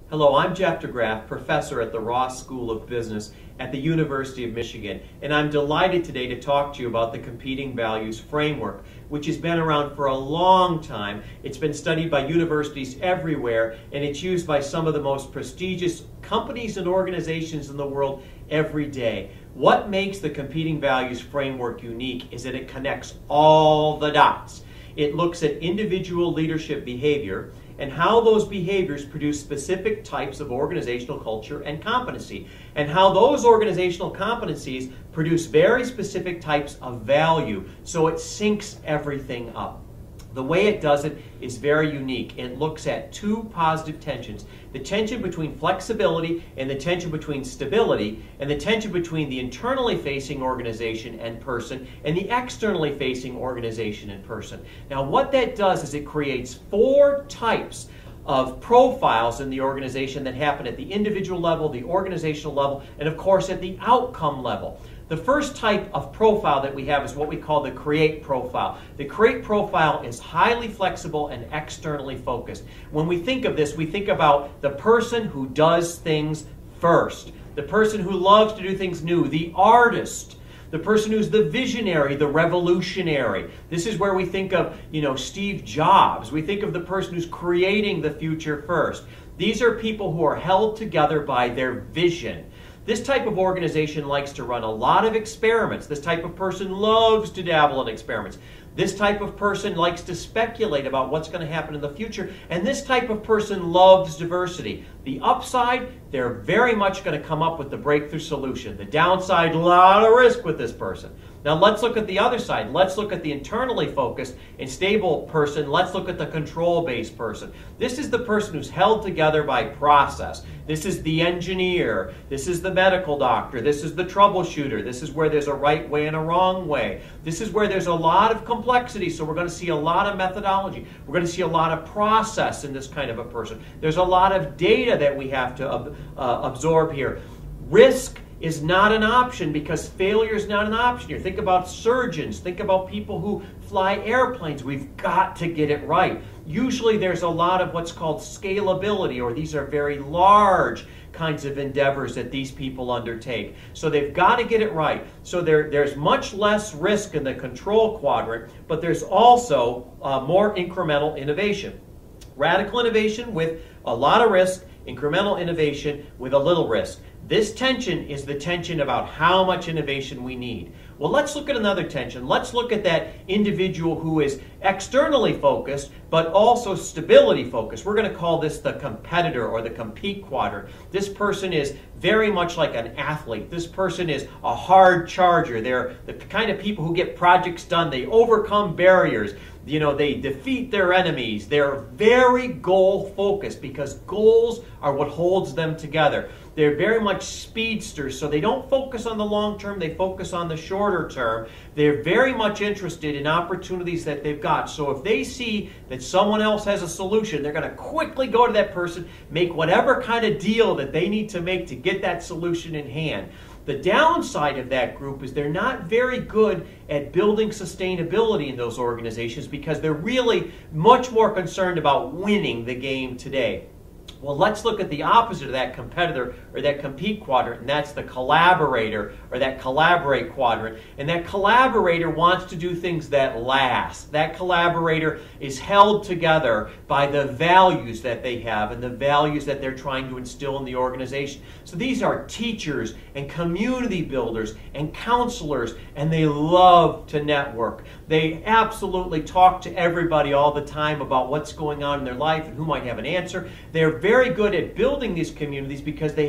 Hello, I'm Jeff DeGraff, professor at the Ross School of Business at the University of Michigan, and I'm delighted today to talk to you about the Competing Values Framework, which has been around for a long time. It's been studied by universities everywhere, and it's used by some of the most prestigious companies and organizations in the world every day. What makes the Competing Values Framework unique is that it connects all the dots. It looks at individual leadership behavior and how those behaviors produce specific types of organizational culture and competency, and how those organizational competencies produce very specific types of value, so it syncs everything up. The way it does it is very unique. It looks at two positive tensions: the tension between flexibility and the tension between stability, and the tension between the internally facing organization and person and the externally facing organization and person. Now, what that does is it creates four types of profiles in the organization that happen at the individual level, the organizational level, and of course at the outcome level. The first type of profile that we have is what we call the create profile. The create profile is highly flexible and externally focused. When we think of this, we think about the person who does things first, the person who loves to do things new, the artist, the person who's the visionary, the revolutionary. This is where we think of, Steve Jobs. We think of the person who's creating the future first. These are people who are held together by their vision. This type of organization likes to run a lot of experiments. This type of person loves to dabble in experiments. This type of person likes to speculate about what's going to happen in the future. And this type of person loves diversity. The upside, they're very much going to come up with the breakthrough solution. The downside, a lot of risk with this person. Now let's look at the other side. Let's look at the internally focused and stable person. Let's look at the control-based person. This is the person who's held together by process. This is the engineer. This is the medical doctor. This is the troubleshooter. This is where there's a right way and a wrong way. This is where there's a lot of complexity, so we're going to see a lot of methodology. We're going to see a lot of process in this kind of a person. There's a lot of data that we have to absorb here. Risk is not an option because failure is not an option here. Think about surgeons. Think about people who fly airplanes. We've got to get it right. Usually there's a lot of what's called scalability, or these are very large kinds of endeavors that these people undertake. So they've got to get it right. So there's much less risk in the control quadrant, but there's also more incremental innovation. Radical innovation with a lot of risk, incremental innovation with a little risk. This tension is the tension about how much innovation we need. Well, let's look at another tension. Let's look at that individual who is externally focused, but also stability focused. We're going to call this the competitor or the compete quadrant. This person is very much like an athlete. This person is a hard charger. They're the kind of people who get projects done. They overcome barriers. They defeat their enemies. They're very goal focused because goals are what holds them together. They're very much speedsters, so they don't focus on the long term, they focus on the shorter term. They're very much interested in opportunities that they've got. So if they see that someone else has a solution, they're going to quickly go to that person, make whatever kind of deal that they need to make to get that solution in hand. The downside of that group is they're not very good at building sustainability in those organizations because they're really much more concerned about winning the game today. Well, let's look at the opposite of that competitor or that compete quadrant, and that's the collaborator or that collaborate quadrant. And that collaborator wants to do things that last. That collaborator is held together by the values that they have and the values that they're trying to instill in the organization. So these are teachers and community builders and counselors, and they love to network. They absolutely talk to everybody all the time about what's going on in their life and who might have an answer. They're very good at building these communities because they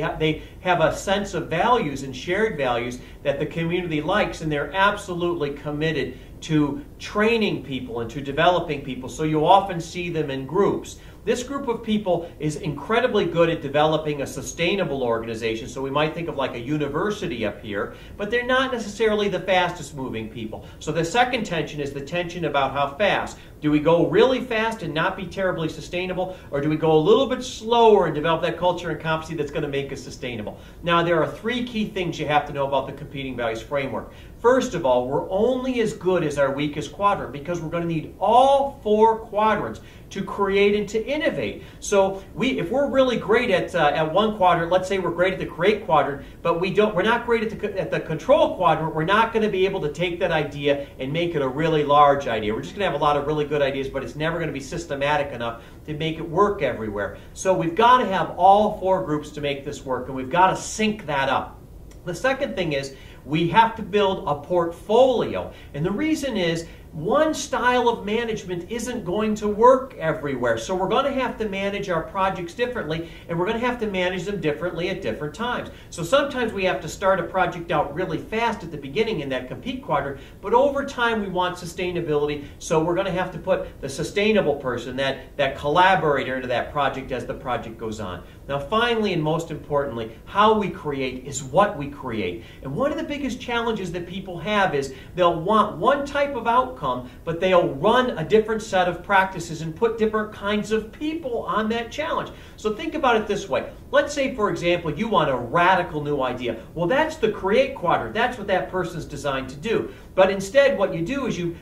have a sense of values and shared values that the community likes, and they're absolutely committed to training people and to developing people. So you often see them in groups. This group of people is incredibly good at developing a sustainable organization, so we might think of like a university up here, but they're not necessarily the fastest moving people. So the second tension is the tension about how fast. Do we go really fast and not be terribly sustainable, or do we go a little bit slower and develop that culture and competency that's going to make us sustainable? Now, there are three key things you have to know about the Competing Values Framework. First of all, we're only as good as our weakest quadrant because we're going to need all 4 quadrants to create and to innovate. So if we're really great at one quadrant, let's say we're great at the create quadrant, but we're not great at the control quadrant, we're not going to be able to take that idea and make it a really large idea. We're just going to have a lot of really good ideas, but it's never going to be systematic enough to make it work everywhere. So we've got to have all 4 groups to make this work, and we've got to sync that up. The second thing is we have to build a portfolio. And the reason is one style of management isn't going to work everywhere. So we're going to have to manage our projects differently, and we're going to have to manage them differently at different times. So sometimes we have to start a project out really fast at the beginning in that compete quadrant, but over time we want sustainability, so we're going to have to put the sustainable person, that collaborator, into that project as the project goes on. Now finally, and most importantly, how we create is what we create. And one of the biggest challenges that people have is they'll want one type of outcome, but they'll run a different set of practices and put different kinds of people on that challenge. So think about it this way. Let's say, for example, you want a radical new idea. Well, that's the create quadrant. That's what that person's designed to do. But instead, what you do is you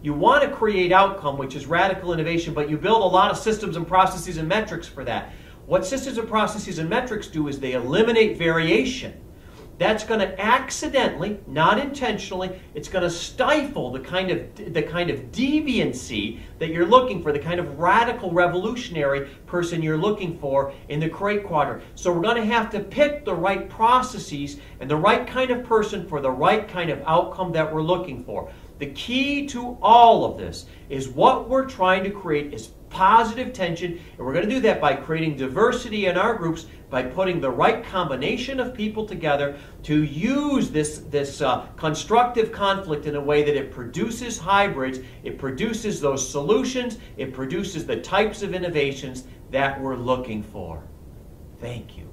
want to create outcome, which is radical innovation, but you build a lot of systems and processes and metrics for that. What systems and processes and metrics do is they eliminate variation. That's going to accidentally, not intentionally, it's going to stifle the kind of deviancy that you're looking for, the kind of radical revolutionary person you're looking for in the create quadrant. So we're going to have to pick the right processes and the right kind of person for the right kind of outcome that we're looking for. The key to all of this is what we're trying to create is positive tension, and we're going to do that by creating diversity in our groups, by putting the right combination of people together to use this constructive conflict in a way that it produces hybrids, it produces those solutions, it produces the types of innovations that we're looking for. Thank you.